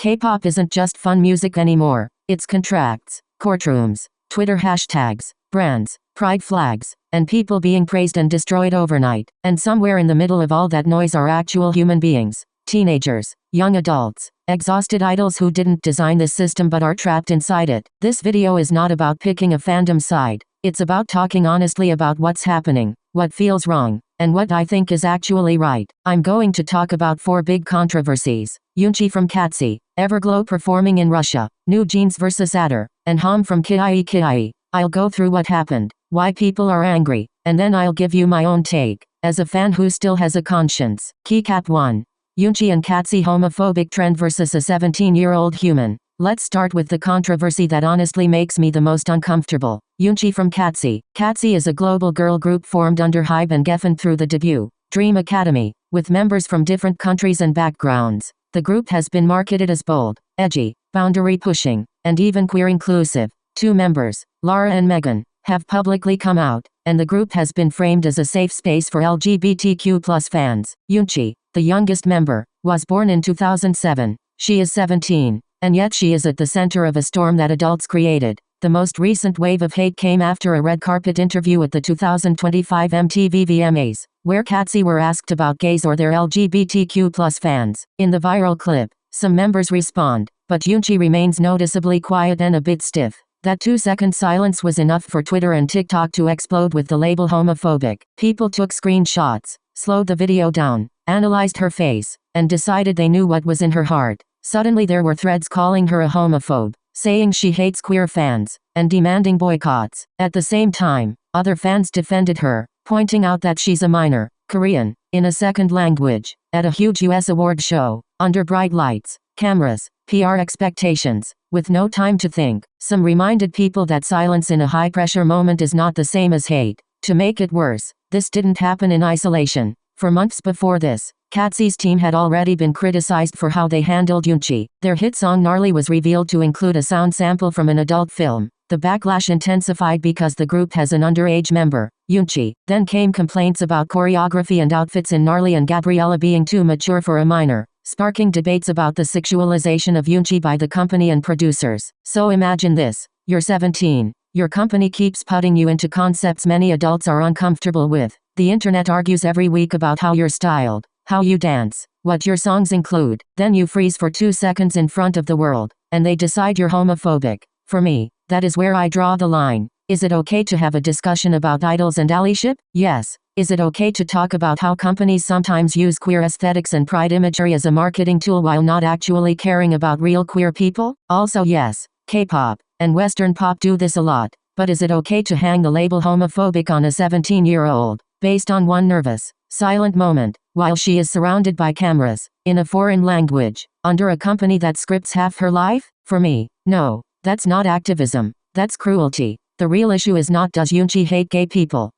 K-pop isn't just fun music anymore. It's contracts, courtrooms, Twitter hashtags, brands, pride flags, and people being praised and destroyed overnight. And somewhere in the middle of all that noise are actual human beings. Teenagers, young adults, exhausted idols who didn't design this system but are trapped inside it. This video is not about picking a fandom side. It's about talking honestly about what's happening, what feels wrong, and what I think is actually right. I'm going to talk about 4 big controversies. YOONCHAE from KATSEYE, Everglow performing in Russia, New Jeans vs Adder, and Hom from KIE. I'll go through what happened, why people are angry, and then I'll give you my own take, as a fan who still has a conscience. Keycap 1. YOONCHAE and KATSEYE homophobic trend versus a 17-year-old human. Let's start with the controversy that honestly makes me the most uncomfortable. YOONCHAE from KATSEYE. KATSEYE is a global girl group formed under HYBE and Geffen through the debut, Dream Academy, with members from different countries and backgrounds. The group has been marketed as bold, edgy, boundary-pushing, and even queer-inclusive. 2 members, Lara and Megan, have publicly come out, and the group has been framed as a safe space for LGBTQ+ fans. YOONCHAE, the youngest member, was born in 2007. She is 17, and yet she is at the center of a storm that adults created. The most recent wave of hate came after a red carpet interview at the 2025 MTV VMAs, where KATSEYE were asked about gays or their LGBTQ+ fans. In the viral clip, some members respond, but YOONCHAE remains noticeably quiet and a bit stiff. That 2-second silence was enough for Twitter and TikTok to explode with the label homophobic. People took screenshots, slowed the video down, analyzed her face, and decided they knew what was in her heart. Suddenly there were threads calling her a homophobe, saying she hates queer fans, and demanding boycotts. At the same time, other fans defended her, pointing out that she's a minor, Korean, in a second language, at a huge US award show, under bright lights, cameras, PR expectations, with no time to think. Some reminded people that silence in a high-pressure moment is not the same as hate. To make it worse, this didn't happen in isolation. For months before this, KATSEYE's team had already been criticized for how they handled YOONCHAE. Their hit song Gnarly was revealed to include a sound sample from an adult film. The backlash intensified because the group has an underage member, YOONCHAE. Then came complaints about choreography and outfits in Gnarly and Gabriella being too mature for a minor, sparking debates about the sexualization of YOONCHAE by the company and producers. So imagine this. You're 17. Your company keeps putting you into concepts many adults are uncomfortable with. The internet argues every week about how you're styled, how you dance, what your songs include. Then you freeze for 2 seconds in front of the world, and they decide you're homophobic. For me, that is where I draw the line. Is it okay to have a discussion about idols and allyship? Yes. Is it okay to talk about how companies sometimes use queer aesthetics and pride imagery as a marketing tool while not actually caring about real queer people? Also yes, K-pop and Western pop do this a lot. But is it okay to hang the label homophobic on a 17-year-old, based on one nervous, silent moment, while she is surrounded by cameras, in a foreign language, under a company that scripts half her life? For me, no, that's not activism, that's cruelty. The real issue is not does YOONCHAE hate gay people.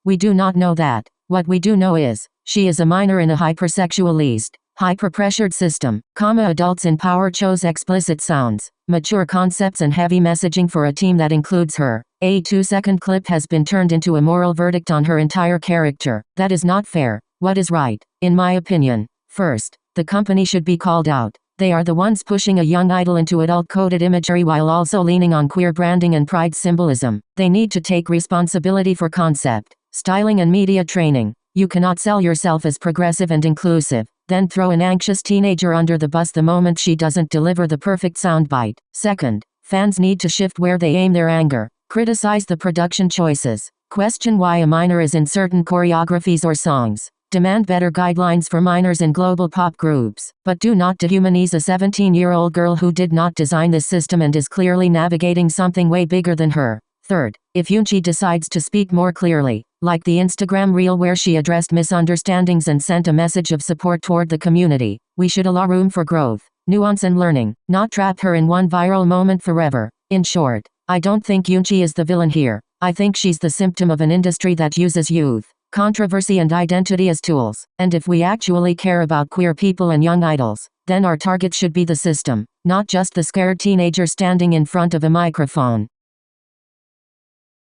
We do not know that. What we do know is, she is a minor in a hypersexualized, hyper-pressured system. Adults in power chose explicit sounds, mature concepts and heavy messaging for a team that includes her. A 2-second clip has been turned into a moral verdict on her entire character. That is not fair. What is right, in my opinion? First, the company should be called out. They are the ones pushing a young idol into adult-coded imagery while also leaning on queer branding and pride symbolism. They need to take responsibility for concept, styling and media training. You cannot sell yourself as progressive and inclusive, then throw an anxious teenager under the bus the moment she doesn't deliver the perfect soundbite. Second, fans need to shift where they aim their anger. Criticize the production choices. Question why a minor is in certain choreographies or songs. Demand better guidelines for minors in global pop groups. But do not dehumanize a 17-year-old girl who did not design this system and is clearly navigating something way bigger than her. Third, if YOONCHAE decides to speak more clearly, like the Instagram reel where she addressed misunderstandings and sent a message of support toward the community, we should allow room for growth, nuance and learning, not trap her in one viral moment forever. In short, I don't think YOONCHAE is the villain here. I think she's the symptom of an industry that uses youth, controversy and identity as tools. And if we actually care about queer people and young idols, then our target should be the system, not just the scared teenager standing in front of a microphone.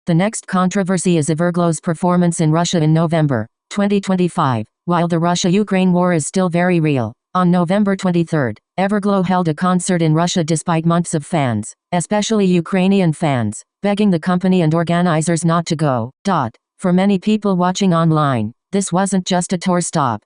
The next controversy is Everglow's performance in Russia in November 2025. While the Russia-Ukraine war is still very real, On November 23, Everglow held a concert in Russia despite months of fans, especially Ukrainian fans, begging the company and organizers not to go. For many people watching online, this wasn't just a tour stop.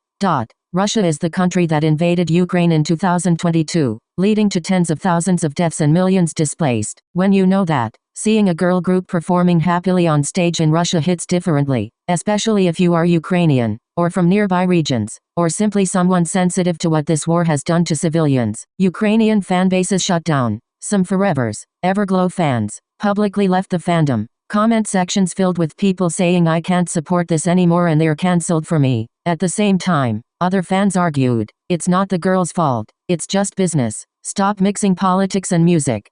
Russia is the country that invaded Ukraine in 2022, leading to tens of thousands of deaths and millions displaced. When you know that, seeing a girl group performing happily on stage in Russia hits differently, especially if you are Ukrainian, or from nearby regions, or simply someone sensitive to what this war has done to civilians. Ukrainian fanbases shut down. Some forevers, Everglow fans, publicly left the fandom. Comment sections filled with people saying I can't support this anymore and they're cancelled for me. At the same time, other fans argued, it's not the girl's fault, it's just business. Stop mixing politics and music.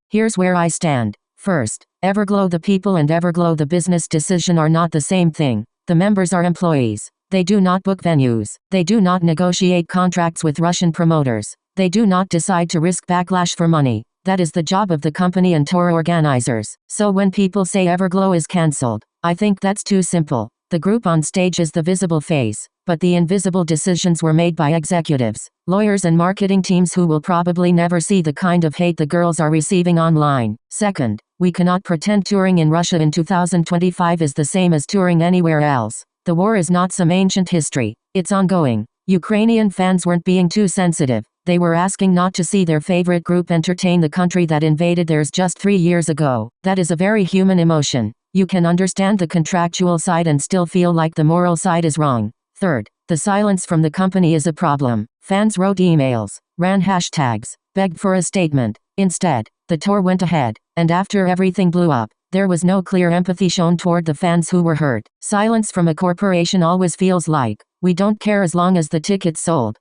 Here's where I stand. First, Everglow the people and Everglow the business decision are not the same thing. The members are employees. They do not book venues. They do not negotiate contracts with Russian promoters. They do not decide to risk backlash for money. That is the job of the company and tour organizers. So when people say Everglow is cancelled, I think that's too simple. The group on stage is the visible face, but the invisible decisions were made by executives, lawyers and marketing teams who will probably never see the kind of hate the girls are receiving online. Second, we cannot pretend touring in Russia in 2025 is the same as touring anywhere else. The war is not some ancient history. It's ongoing. Ukrainian fans weren't being too sensitive. They were asking not to see their favorite group entertain the country that invaded theirs just 3 years ago. That is a very human emotion. You can understand the contractual side and still feel like the moral side is wrong. Third, the silence from the company is a problem. Fans wrote emails, ran hashtags, begged for a statement. Instead, the tour went ahead, and after everything blew up, there was no clear empathy shown toward the fans who were hurt. Silence from a corporation always feels like, we don't care as long as the tickets sold.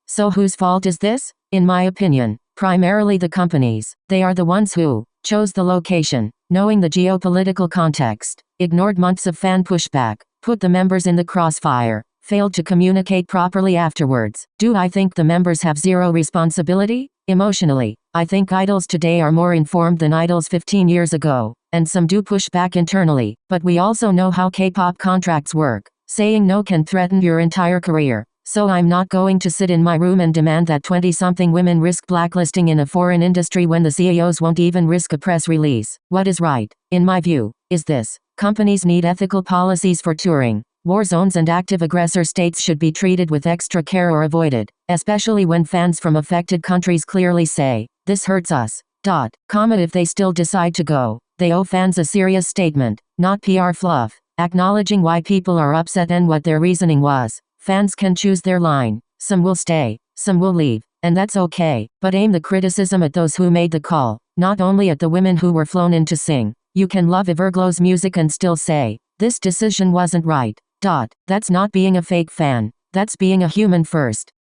So whose fault is this? In my opinion, primarily the companies. They are the ones who chose the location, knowing the geopolitical context, ignored months of fan pushback, put the members in the crossfire, failed to communicate properly afterwards. Do I think the members have zero responsibility? Emotionally, I think idols today are more informed than idols 15 years ago, and some do push back internally, but we also know how K-pop contracts work. Saying no can threaten your entire career. So I'm not going to sit in my room and demand that 20-something women risk blacklisting in a foreign industry when the CEOs won't even risk a press release. What is right, in my view, is this. Companies need ethical policies for touring. War zones and active aggressor states should be treated with extra care or avoided, especially when fans from affected countries clearly say, this hurts us. If they still decide to go, they owe fans a serious statement, not PR fluff, acknowledging why people are upset and what their reasoning was. Fans can choose their line. Some will stay, some will leave, and that's okay, but aim the criticism at those who made the call, not only at the women who were flown in to sing. You can love Everglow's music and still say, this decision wasn't right. That's not being a fake fan. That's being a human first.